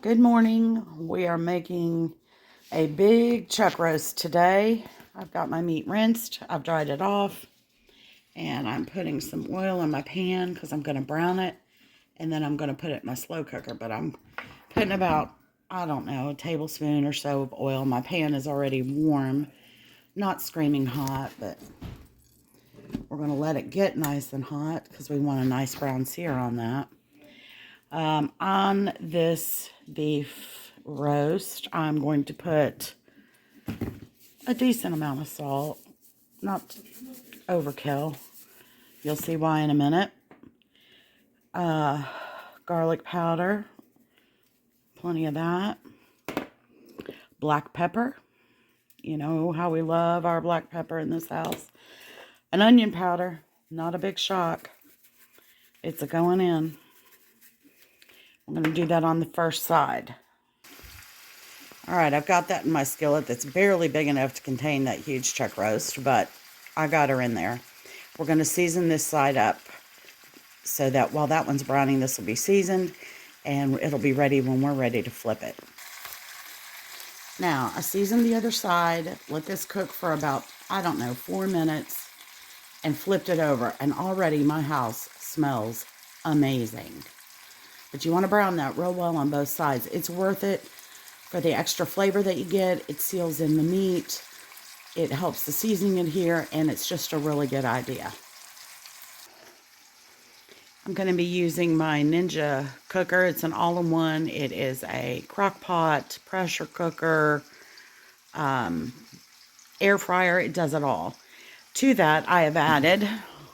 Good morning. We are making a big chuck roast today. I've got my meat rinsed. I've dried it off. And I'm putting some oil in my pan because I'm going to brown it. And then I'm going to put it in my slow cooker. But I'm putting about, I don't know, a tablespoon or so of oil. My pan is already warm. Not screaming hot, but we're going to let it get nice and hot because we want a nice brown sear on that. On this beef roast, I'm going to put a decent amount of salt, not overkill. You'll see why in a minute. Garlic powder, plenty of that. Black pepper, you know how we love our black pepper in this house. An onion powder, not a big shock. It's a going in. I'm going to do that on the first side. Alright, I've got that in my skillet that's barely big enough to contain that huge chuck roast, but I got her in there. We're going to season this side up so that while that one's browning, this will be seasoned, and it'll be ready when we're ready to flip it. Now, I seasoned the other side, let this cook for about, 4 minutes, and flipped it over, and already my house smells amazing. But you want to brown that real well on both sides. It's worth it for the extra flavor that you get. It seals in the meat. It helps the seasoning adhere, and it's just a really good idea. I'm going to be using my Ninja cooker. It's an all-in-one. It is a crock pot, pressure cooker, air fryer. It does it all. To that, I have added,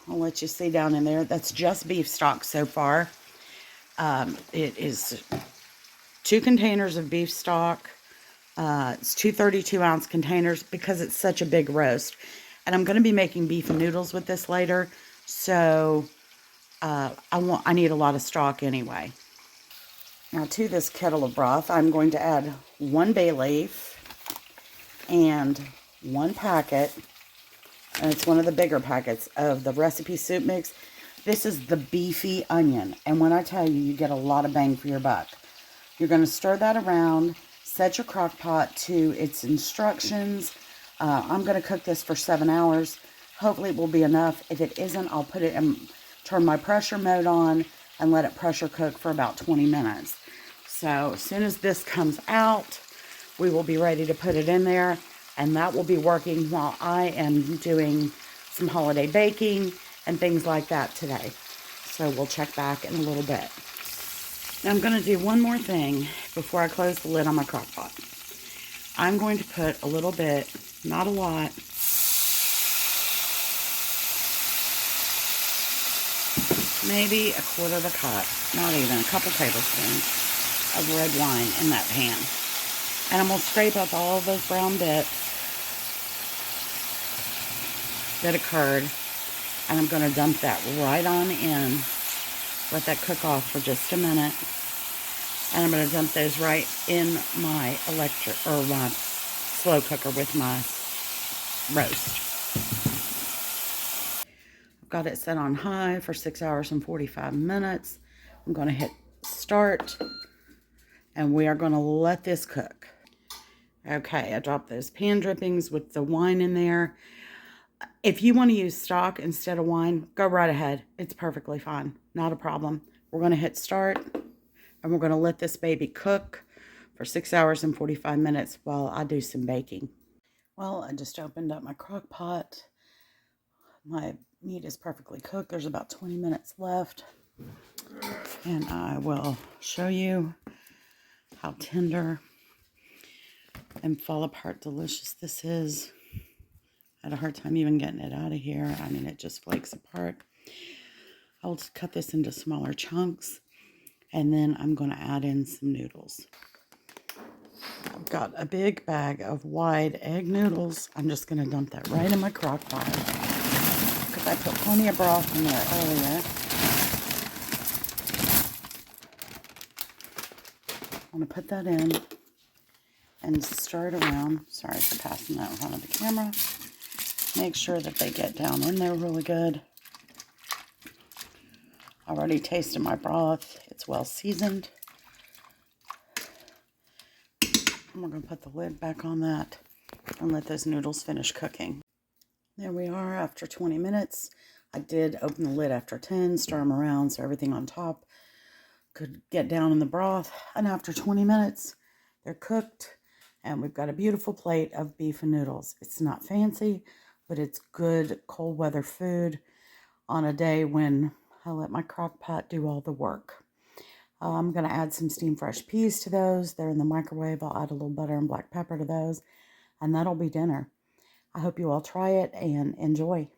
I'll let you see down in there, that's just beef stock so far. It is 2 containers of beef stock. It's 2 32-ounce containers because it's such a big roast. And I'm going to be making beef and noodles with this later. So I need a lot of stock anyway. Now to this kettle of broth, I'm going to add 1 bay leaf and 1 packet. And it's one of the bigger packets of the recipe soup mix. This is the beefy onion, and when I tell you, you get a lot of bang for your buck. You're going to stir that around, set your crock pot to its instructions. I'm going to cook this for 7 hours. Hopefully it will be enough. If it isn't, I'll put it in, turn my pressure mode on, and let it pressure cook for about 20 minutes. So as soon as this comes out, we will be ready to put it in there, and that will be working while I am doing some holiday baking and things like that today. So we'll check back in a little bit. Now I'm going to do one more thing before I close the lid on my crock pot. I'm going to put a little bit, not a lot, maybe a quarter of a cup, not even, a couple tablespoons of red wine in that pan. And I'm going to scrape up all of those brown bits that occurred. And I'm going to dump that right on in. Let that cook off for just a minute. And I'm going to dump those right in my my slow cooker with my roast. I've got it set on high for 6 hours and 45 minutes. I'm going to hit start. And we are going to let this cook. Okay, I dropped those pan drippings with the wine in there. If you want to use stock instead of wine, go right ahead. It's perfectly fine. Not a problem. We're going to hit start, and we're going to let this baby cook for 6 hours and 45 minutes while I do some baking. Well, I just opened up my crock pot. My meat is perfectly cooked. There's about 20 minutes left. And I will show you how tender and fall apart delicious this is. I had a hard time even getting it out of here. I mean, it just flakes apart. I'll just cut this into smaller chunks, and then I'm going to add in some noodles. I've got a big bag of wide egg noodles. I'm just going to dump that right in my crock pot because I put plenty of broth in there earlier. I'm going to put that in and stir it around. Sorry for passing that in front of the camera. Make sure that they get down in there really good. I already tasted my broth. It's well seasoned. And we're going to put the lid back on that and let those noodles finish cooking. There we are after 20 minutes. I did open the lid after 10, stir them around so everything on top could get down in the broth. And after 20 minutes, they're cooked. And we've got a beautiful plate of beef and noodles. It's not fancy, but it's good cold weather food on a day when I let my crock pot do all the work. I'm going to add some steamed fresh peas to those. They're in the microwave. I'll add a little butter and black pepper to those. And that'll be dinner. I hope you all try it and enjoy.